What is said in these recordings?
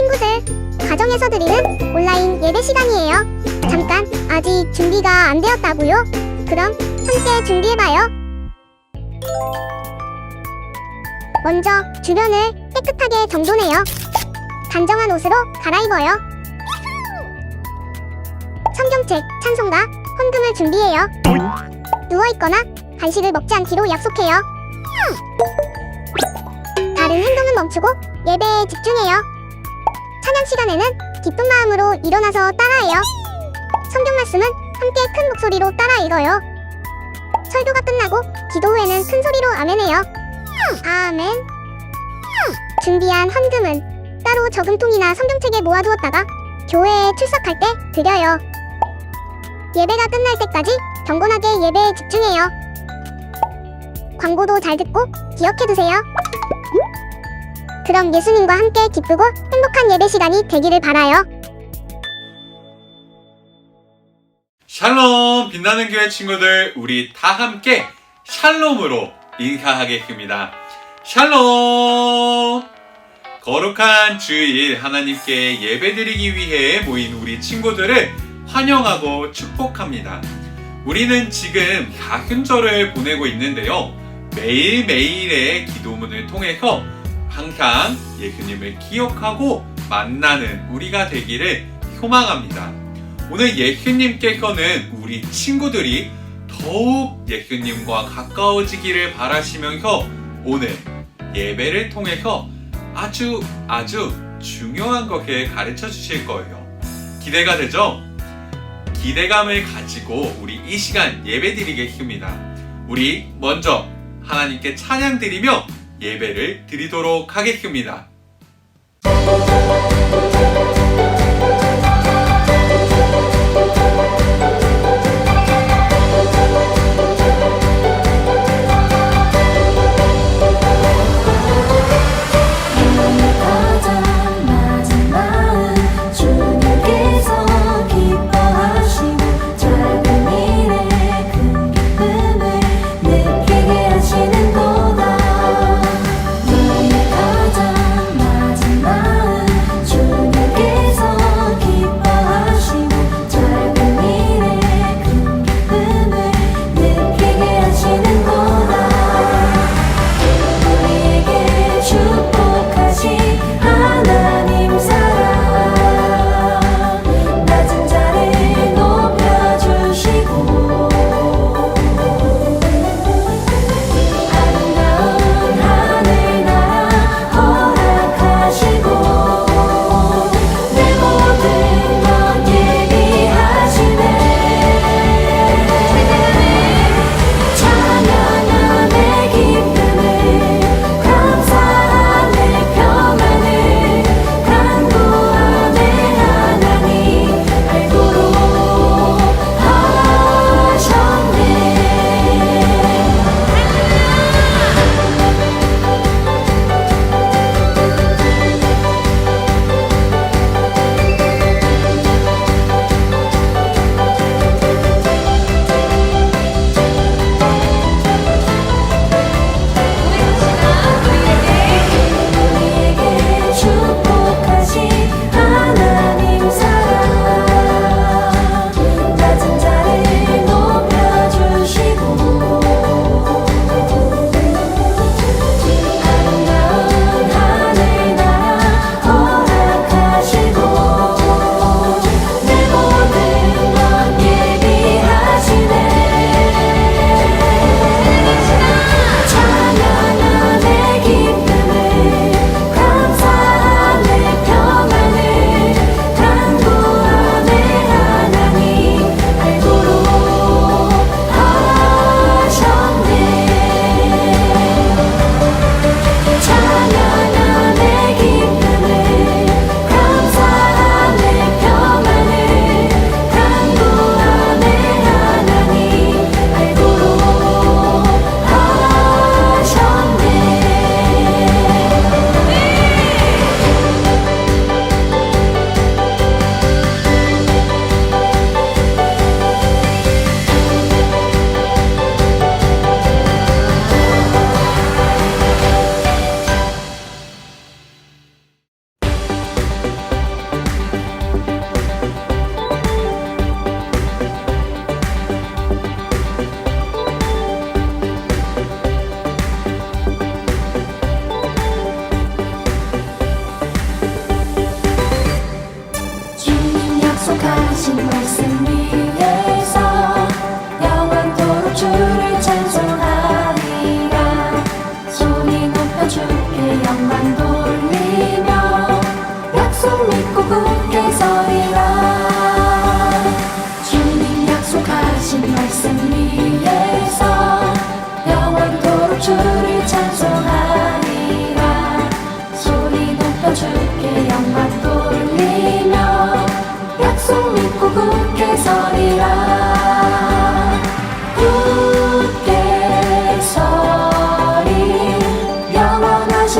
친구들, 가정에서 드리는 온라인 예배 시간이에요. 잠깐, 아직 준비가 안 되었다고요? 그럼 함께 준비해봐요. 먼저 주변을 깨끗하게 정돈해요. 단정한 옷으로 갈아입어요. 성경책, 찬송가, 헌금을 준비해요. 누워있거나 간식을 먹지 않기로 약속해요. 다른 행동은 멈추고 예배에 집중해요. 찬양 시간에는 기쁜 마음으로 일어나서 따라해요. 성경 말씀은 함께 큰 목소리로 따라 읽어요. 설교가 끝나고 기도 후에는 큰 소리로 아멘해요. 아멘. 준비한 헌금은 따로 저금통이나 성경책에 모아두었다가 교회에 출석할 때 드려요. 예배가 끝날 때까지 경건하게 예배에 집중해요. 광고도 잘 듣고 기억해두세요. 그럼 예수님과 함께 기쁘고 행복한 예배 시간이 되기를 바라요. 샬롬! 빛나는 교회 친구들, 우리 다 함께 샬롬으로 인사하겠습니다. 샬롬! 거룩한 주일 하나님께 예배드리기 위해 모인 우리 친구들을 환영하고 축복합니다. 우리는 지금 사순절을 보내고 있는데요. 매일매일의 기도문을 통해서 항상 예수님을 기억하고 만나는 우리가 되기를 소망합니다. 오늘 예수님께서는 우리 친구들이 더욱 예수님과 가까워지기를 바라시면서 오늘 예배를 통해서 아주 중요한 것을 가르쳐 주실 거예요. 기대가 되죠? 기대감을 가지고 우리 이 시간 예배 드리겠습니다. 우리 먼저 하나님께 찬양 드리며 예배를 드리도록 하겠습니다. 가장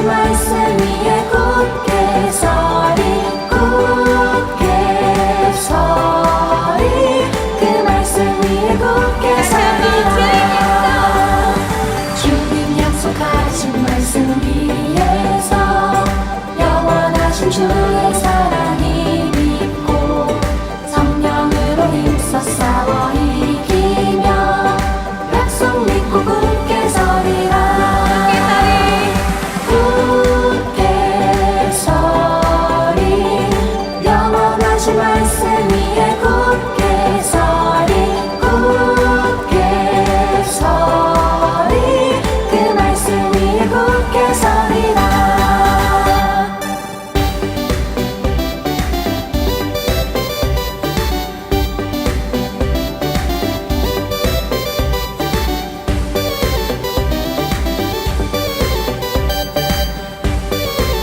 영원하신 말씀 위에 굳게 서리 굳게 서리 그 말씀 위에 굳게 서리라 주님 약속하신 말씀 위에서 영원하신 주의 사랑이 믿고 성령으로 힘써 싸워 이기며 약속 믿고 굳게 서리라 굳게 서리 영원하신 말씀 위에 굳게 서리 굳게 서리 그 말씀 위에 굳게 서리라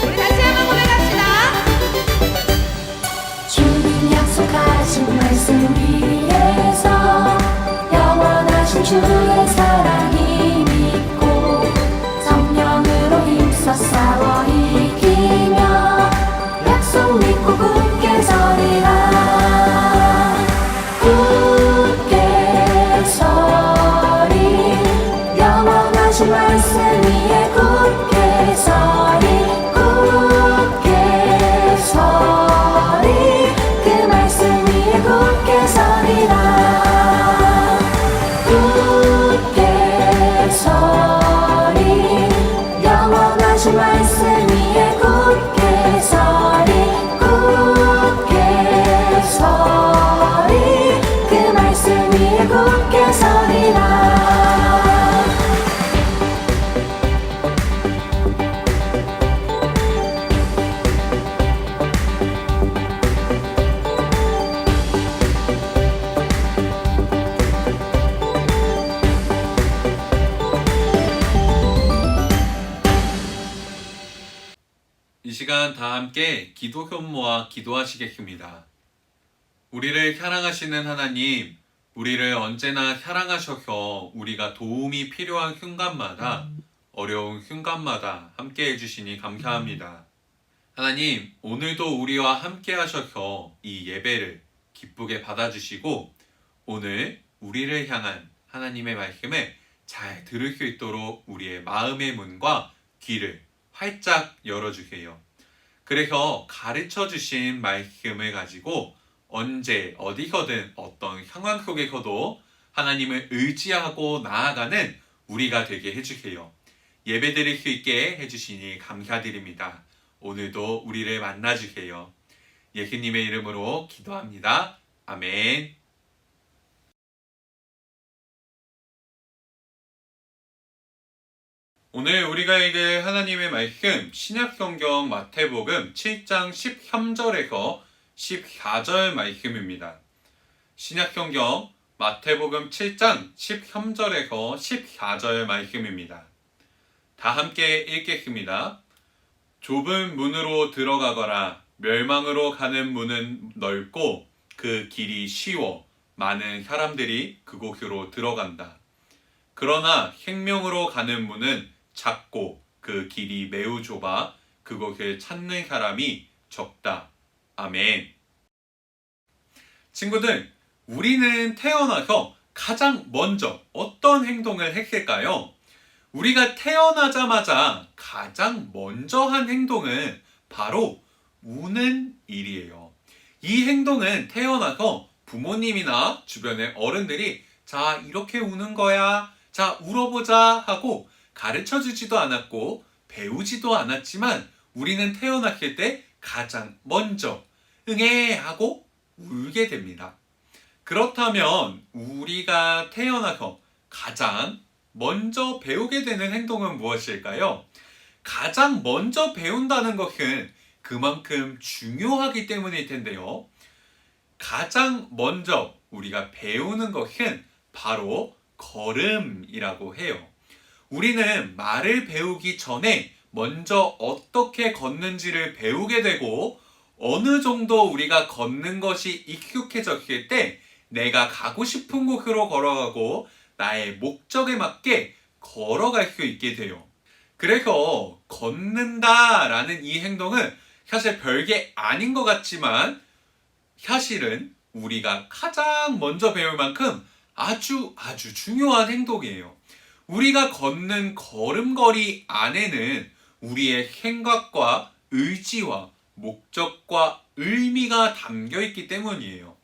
우리 다시 한번 고백합시다. 주님 약속하신 말씀 위에서 영원하신 주의 사랑이 믿고 성령으로 힘써 싸워 이기며 약속 믿고 굳게 서리라 굳게 서리 영원하신 말씀 위에 굳게 서리 굳게 서리 그 말씀 위에 굳게 서리라 굳게 서리 영원하신 말씀 위에 굳게 서리 굳게 서리 그 말씀 위에 굳게 서리라 이 시간 다 함께 기도 현모와 기도하시겠습니다. 우리를 사랑하시는 하나님, 우리를 언제나 사랑하셔서 우리가 도움이 필요한 순간마다, 어려운 순간마다 함께 해주시니 감사합니다. 하나님, 오늘도 우리와 함께 하셔서 이 예배를 기쁘게 받아주시고, 오늘 우리를 향한 하나님의 말씀을 잘 들을 수 있도록 우리의 마음의 문과 귀를 활짝 열어주세요. 그래서 가르쳐 주신 말씀을 가지고 언제 어디서든 어떤 상황 속에서도 하나님을 의지하고 나아가는 우리가 되게 해주세요. 예배 드릴 수 있게 해주시니 감사드립니다. 오늘도 우리를 만나주세요. 예수님의 이름으로 기도합니다. 아멘. 오늘 우리가 읽을 하나님의 말씀 신약성경 마태복음 7장 13절에서 14절 말씀입니다. 신약성경 마태복음 7장 13절에서 14절 말씀입니다. 다 함께 읽겠습니다. 좁은 문으로 들어가거라. 멸망으로 가는 문은 넓고 그 길이 쉬워 많은 사람들이 그곳으로 들어간다. 그러나 생명으로 가는 문은 작고 그 길이 매우 좁아 그곳을 찾는 사람이 적다. 아멘. 친구들, 우리는 태어나서 가장 먼저 어떤 행동을 했을까요? 우리가 태어나자마자 가장 먼저 한 행동은 바로 우는 일이에요. 이 행동은 태어나서 부모님이나 주변의 어른들이 자, 이렇게 우는 거야. 자, 울어보자 하고 가르쳐주지도 않았고 배우지도 않았지만 우리는 태어났을 때 가장 먼저 응애 하고 울게 됩니다. 그렇다면 우리가 태어나서 가장 먼저 배우게 되는 행동은 무엇일까요? 가장 먼저 배운다는 것은 그만큼 중요하기 때문일 텐데요. 가장 먼저 우리가 배우는 것은 바로 걸음이라고 해요. 우리는 말을 배우기 전에 먼저 어떻게 걷는지를 배우게 되고 어느 정도 우리가 걷는 것이 익숙해졌을 때 내가 가고 싶은 곳으로 걸어가고 나의 목적에 맞게 걸어갈 수 있게 돼요. 그래서 걷는다라는 이 행동은 사실 별게 아닌 것 같지만 사실은 우리가 가장 먼저 배울 만큼 아주 중요한 행동이에요. 우리가 걷는 걸음걸이 안에는 우리의 생각과 의지와 목적과 의미가 담겨 있기 때문이에요.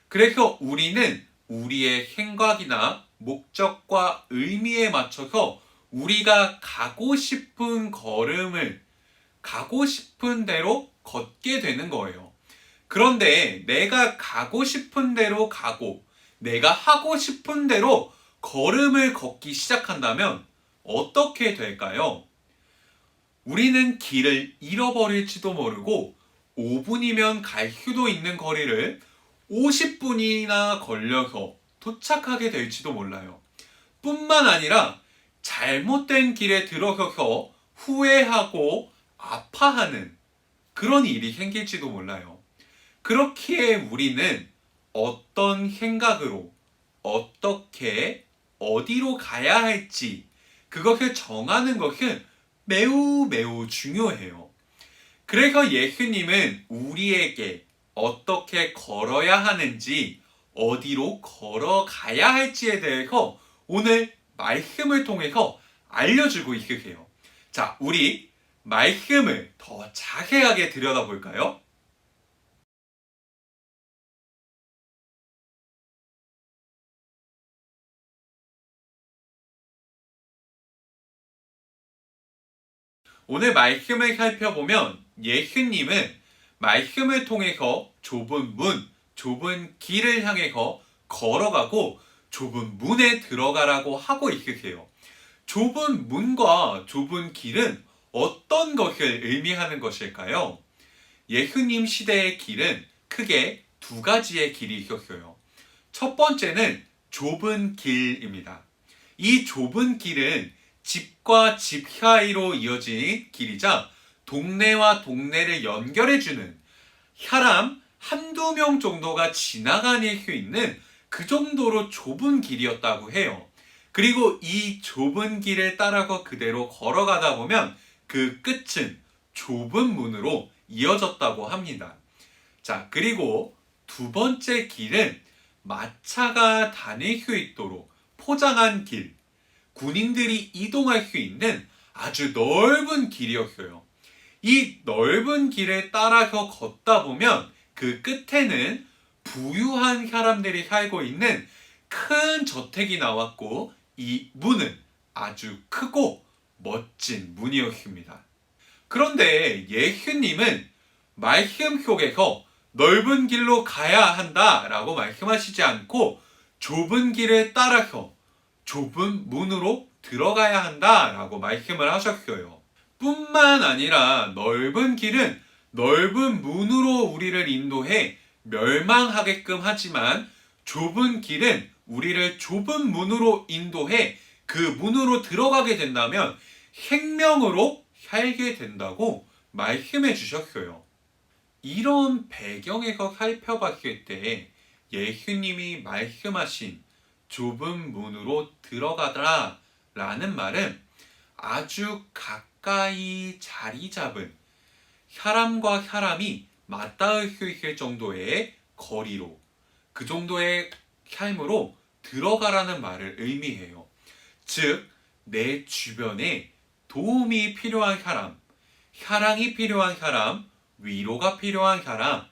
그래서 우리는 우리의 생각이나 목적과 의미에 맞춰서 우리가 가고 싶은 걸음을 가고 싶은 대로 걷게 되는 거예요. 그런데 내가 가고 싶은 대로 가고 내가 하고 싶은 대로 걸음을 걷기 시작한다면 어떻게 될까요? 우리는 길을 잃어버릴지도 모르고 5분이면 갈 수도 있는 거리를 50분이나 걸려서 도착하게 될지도 몰라요. 뿐만 아니라 잘못된 길에 들어서서 후회하고 아파하는 그런 일이 생길지도 몰라요. 그렇기에 우리는 어떤 생각으로 어떻게 어디로 가야 할지 그것을 정하는 것은 매우 중요해요. 그래서 예수님은 우리에게 어떻게 걸어야 하는지 어디로 걸어가야 할지에 대해서 오늘 말씀을 통해서 알려주고 있으세요. 자, 우리 말씀을 더 자세하게 들여다볼까요? 오늘 말씀을 살펴보면 예수님은 말씀을 통해서 좁은 문, 좁은 길을 향해서 걸어가고 좁은 문에 들어가라고 하고 있으세요. 좁은 문과 좁은 길은 어떤 것을 의미하는 것일까요? 예수님 시대의 길은 크게 두 가지의 길이 있었어요. 첫 번째는 좁은 길입니다. 이 좁은 길은 집과 집 사이로 이어진 길이자 동네와 동네를 연결해주는 사람 한두 명 정도가 지나다닐 수 있는 그 정도로 좁은 길이었다고 해요. 그리고 이 좁은 길을 따라서 그대로 걸어가다 보면 그 끝은 좁은 문으로 이어졌다고 합니다. 자, 그리고 두 번째 길은 마차가 다닐 수 있도록 포장한 길, 군인들이 이동할 수 있는 아주 넓은 길이었어요. 이 넓은 길을 따라서 걷다 보면 그 끝에는 부유한 사람들이 살고 있는 큰 저택이 나왔고 이 문은 아주 크고 멋진 문이었습니다. 그런데 예수님은 말씀 속에서 넓은 길로 가야 한다라고 말씀하시지 않고 좁은 길을 따라서 좁은 문으로 들어가야 한다라고 말씀을 하셨어요. 뿐만 아니라 넓은 길은 넓은 문으로 우리를 인도해 멸망하게끔 하지만 좁은 길은 우리를 좁은 문으로 인도해 그 문으로 들어가게 된다면 생명으로 살게 된다고 말씀해 주셨어요. 이런 배경에서 살펴봤을 때 예수님이 말씀하신 좁은 문으로 들어가더라 라는 말은 아주 가까이 자리 잡은 사람과 사람이 맞닿을 수 있을 정도의 거리로 그 정도의 삶으로 들어가라는 말을 의미해요. 즉, 내 주변에 도움이 필요한 사람, 사랑이 필요한 사람, 위로가 필요한 사람,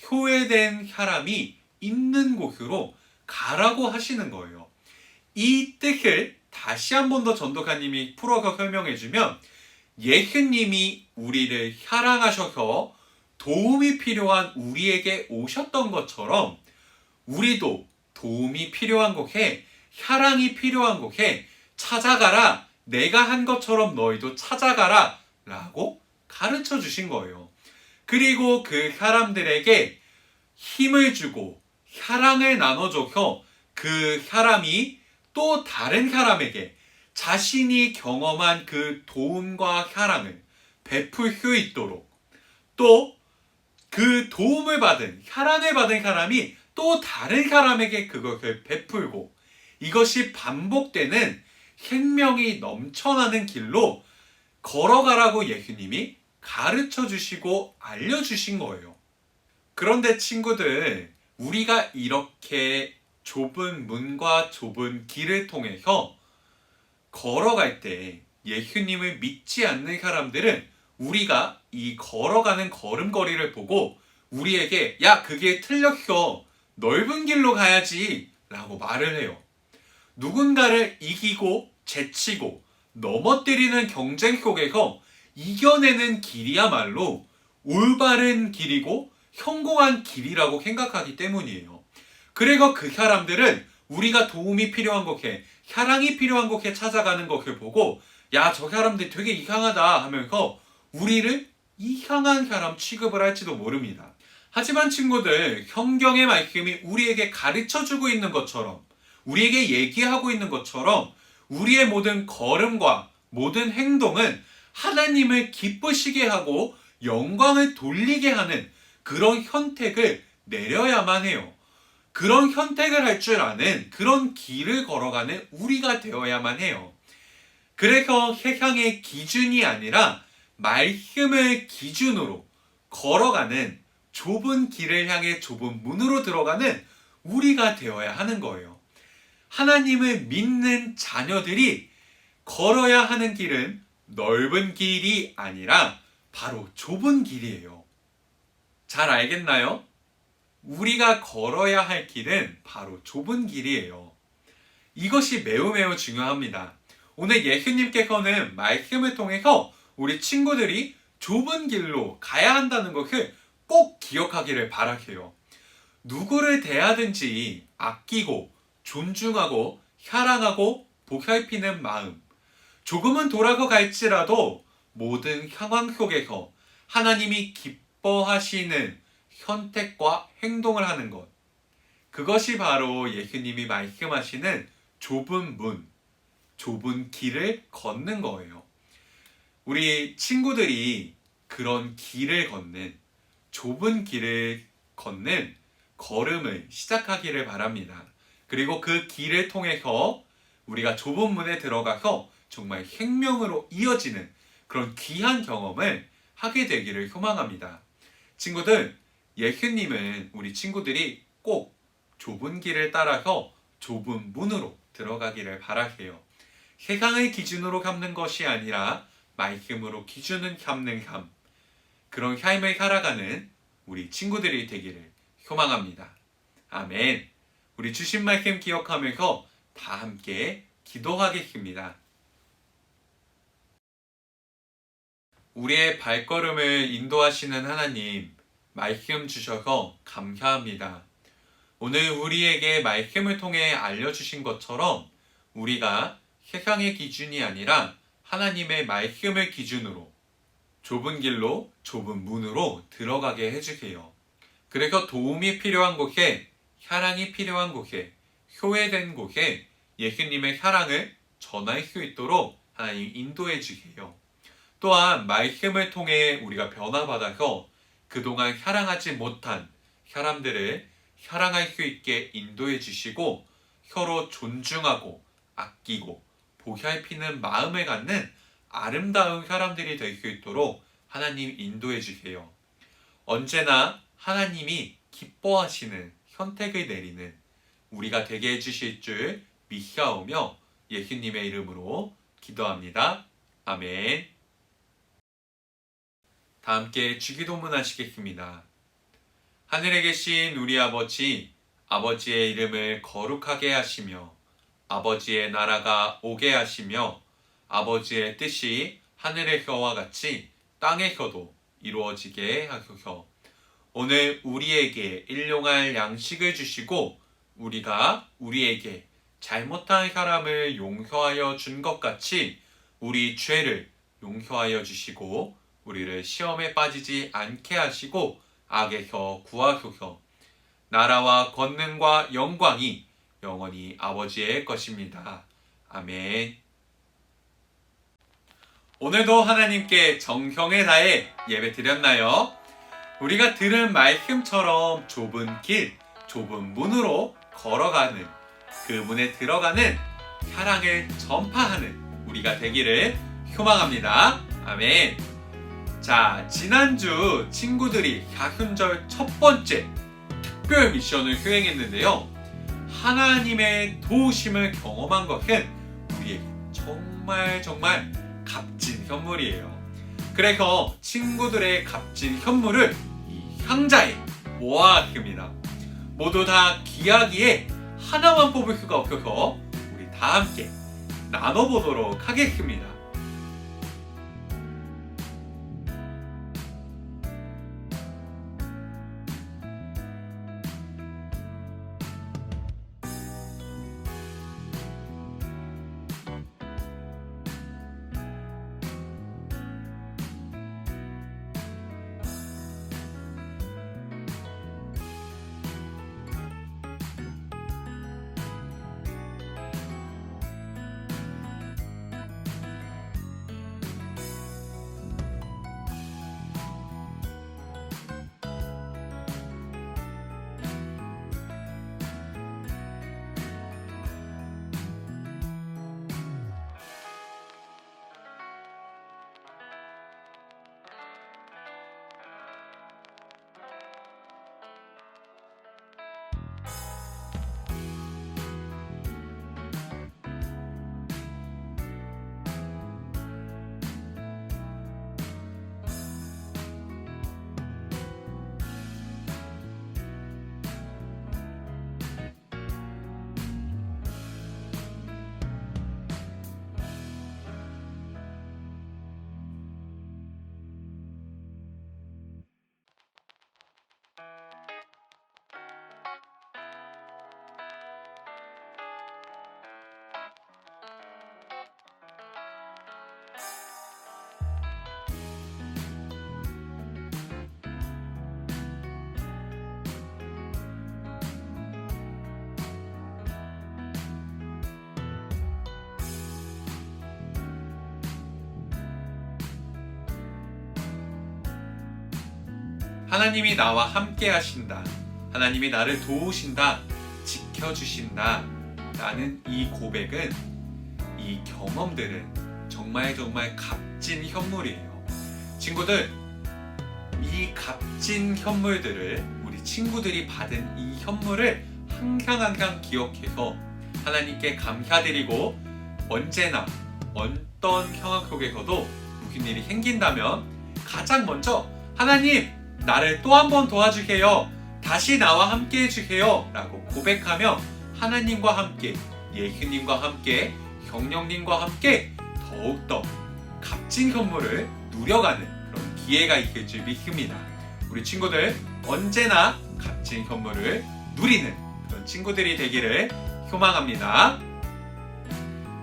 효외된 사람이 있는 곳으로 가라고 하시는 거예요. 이 뜻을 다시 한 번 더 전도사님이 풀어서 설명해주면 예수님이 우리를 사랑하셔서 도움이 필요한 우리에게 오셨던 것처럼 우리도 도움이 필요한 곳에 사랑이 필요한 곳에 찾아가라. 내가 한 것처럼 너희도 찾아가라 라고 가르쳐 주신 거예요. 그리고 그 사람들에게 힘을 주고 사랑을 나눠줘서 그 사람이 또 다른 사람에게 자신이 경험한 그 도움과 사랑을 베풀 수 있도록 또 그 도움을 받은 사랑을 받은 사람이 또 다른 사람에게 그것을 베풀고 이것이 반복되는 생명이 넘쳐나는 길로 걸어가라고 예수님이 가르쳐 주시고 알려주신 거예요. 그런데 친구들, 우리가 이렇게 좁은 문과 좁은 길을 통해서 걸어갈 때 예수님을 믿지 않는 사람들은 우리가 이 걸어가는 걸음걸이를 보고 우리에게 야, 그게 틀렸어. 넓은 길로 가야지 라고 말을 해요. 누군가를 이기고 제치고 넘어뜨리는 경쟁 속에서 이겨내는 길이야말로 올바른 길이고 성공한 길이라고 생각하기 때문이에요. 그래서 그 사람들은 우리가 도움이 필요한 곳에, 사랑이 필요한 곳에 찾아가는 것을 보고 야, 저 사람들 되게 이상하다 하면서 우리를 이상한 사람 취급을 할지도 모릅니다. 하지만 친구들, 성경의 말씀이 우리에게 가르쳐주고 있는 것처럼, 우리에게 얘기하고 있는 것처럼 우리의 모든 걸음과 모든 행동은 하나님을 기쁘시게 하고 영광을 돌리게 하는 그런 선택을 내려야만 해요. 그런 선택을 할 줄 아는 그런 길을 걸어가는 우리가 되어야만 해요. 그래서 세상의 기준이 아니라 말씀을 기준으로 걸어가는 좁은 길을 향해 좁은 문으로 들어가는 우리가 되어야 하는 거예요. 하나님을 믿는 자녀들이 걸어야 하는 길은 넓은 길이 아니라 바로 좁은 길이에요. 잘 알겠나요? 우리가 걸어야 할 길은 바로 좁은 길이에요. 이것이 매우 중요합니다. 오늘 예수님께서는 말씀을 통해서 우리 친구들이 좁은 길로 가야 한다는 것을 꼭 기억하기를 바라세요. 누구를 대하든지 아끼고 존중하고 사랑하고 보살피는 마음, 조금은 돌아서 갈지라도 모든 상황 속에서 하나님이 기뻐하시는 선택과 행동을 하는 것, 그것이 바로 예수님이 말씀하시는 좁은 문, 좁은 길을 걷는 거예요. 우리 친구들이 그런 길을 걷는, 좁은 길을 걷는 걸음을 시작하기를 바랍니다. 그리고 그 길을 통해서 우리가 좁은 문에 들어가서 정말 생명으로 이어지는 그런 귀한 경험을 하게 되기를 소망합니다. 친구들, 예수님은 우리 친구들이 꼭 좁은 길을 따라서 좁은 문으로 들어가기를 바라세요. 세상의 기준으로 삼는 것이 아니라 말씀으로 기준을 삼는 삶, 그런 삶을 살아가는 우리 친구들이 되기를 소망합니다. 아멘. 우리 주신 말씀 기억하면서 다 함께 기도하겠습니다. 우리의 발걸음을 인도하시는 하나님, 말씀 주셔서 감사합니다. 오늘 우리에게 말씀을 통해 알려주신 것처럼 우리가 세상의 기준이 아니라 하나님의 말씀을 기준으로 좁은 길로 좁은 문으로 들어가게 해주세요. 그래서 도움이 필요한 곳에, 사랑이 필요한 곳에, 소외된 곳에 예수님의 사랑을 전할 수 있도록 하나님 인도해 주세요. 또한 말씀을 통해 우리가 변화받아서 그동안 사랑하지 못한 사람들을 사랑할 수 있게 인도해 주시고 서로 존중하고 아끼고 보살피는 마음을 갖는 아름다운 사람들이 될 수 있도록 하나님 인도해 주세요. 언제나 하나님이 기뻐하시는 선택을 내리는 우리가 되게 해주실 줄 믿사오며 예수님의 이름으로 기도합니다. 아멘. 다 함께 주기도문 하시겠습니다. 하늘에 계신 우리 아버지, 아버지의 이름을 거룩하게 하시며 아버지의 나라가 오게 하시며 아버지의 뜻이 하늘에서와 같이 땅에서도 이루어지게 하소서. 오늘 우리에게 일용할 양식을 주시고 우리가 우리에게 잘못한 사람을 용서하여 준 것 같이 우리 죄를 용서하여 주시고 우리를 시험에 빠지지 않게 하시고 악에서 구하소서. 나라와 권능과 영광이 영원히 아버지의 것입니다. 아멘. 오늘도 하나님께 정성을 다해 예배 드렸나요? 우리가 들은 말씀처럼 좁은 길, 좁은 문으로 걸어가는, 그 문에 들어가는 사랑을 전파하는 우리가 되기를 소망합니다. 아멘. 자, 지난주 친구들이 야훈절 첫 번째 특별 미션을 수행했는데요. 하나님의 도우심을 경험한 것은 우리에게 정말 값진 현물이에요. 그래서 친구들의 값진 현물을 이 상자에 모아왔습니다. 모두 다 귀하기에 하나만 뽑을 수가 없어서 우리 다 함께 나눠보도록 하겠습니다. 하나님이 나와 함께 하신다. 하나님이 나를 도우신다. 지켜주신다. 라는 이 고백은, 이 경험들은 정말 값진 현물이에요. 친구들, 이 값진 현물들을, 우리 친구들이 받은 이 현물을 항상 기억해서 하나님께 감사드리고, 언제나 어떤 상황 속에서도 무슨 일이 생긴다면 가장 먼저 하나님, 나를 또 한 번 도와주세요. 다시 나와 함께 해주세요. 라고 고백하며 하나님과 함께, 예수님과 함께, 성령님과 함께 더욱더 값진 현물을 누려가는 그런 기회가 있을 줄 믿습니다. 우리 친구들 언제나 값진 현물을 누리는 그런 친구들이 되기를 소망합니다.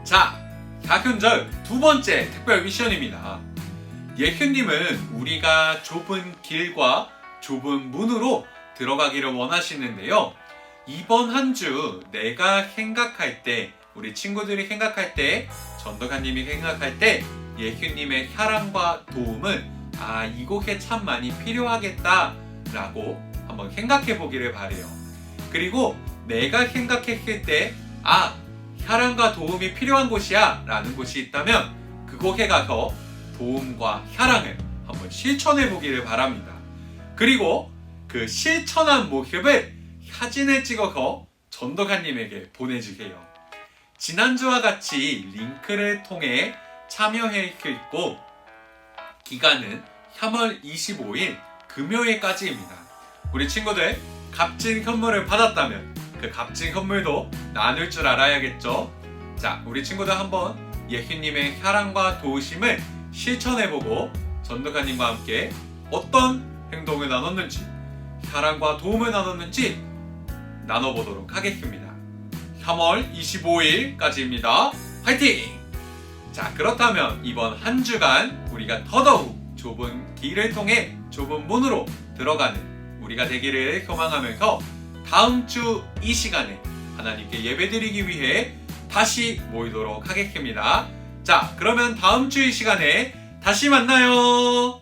자, 야훈절 두 번째 특별 미션입니다. 예수님은 우리가 좁은 길과 좁은 문으로 들어가기를 원하시는데요. 이번 한 주 내가 생각할 때, 우리 친구들이 생각할 때, 전도사님이 생각할 때 예수님의 사랑과 도움은 이곳에 참 많이 필요하겠다 라고 한번 생각해 보기를 바래요. 그리고 내가 생각했을 때 사랑과 도움이 필요한 곳이야 라는 곳이 있다면 그곳에 가서 도움과 사랑을 한번 실천해 보기를 바랍니다. 그리고 그 실천한 모습을 사진을 찍어서 전도사님에게 보내주세요. 지난주와 같이 링크를 통해 참여할 수 있고, 기간은 3월 25일 금요일까지입니다. 우리 친구들 값진 선물을 받았다면 그 값진 선물도 나눌 줄 알아야겠죠? 자, 우리 친구들 한번 예수님의 사랑과 도우심을 실천해보고 전도사님과 함께 어떤 행동을 나눴는지, 사랑과 도움을 나눴는지 나눠보도록 하겠습니다. 3월 25일까지입니다. 화이팅! 자, 그렇다면 이번 한 주간 우리가 더더욱 좁은 길을 통해 좁은 문으로 들어가는 우리가 되기를 소망하면서 다음 주 이 시간에 하나님께 예배드리기 위해 다시 모이도록 하겠습니다. 자, 그러면 다음 주 이 시간에 다시 만나요.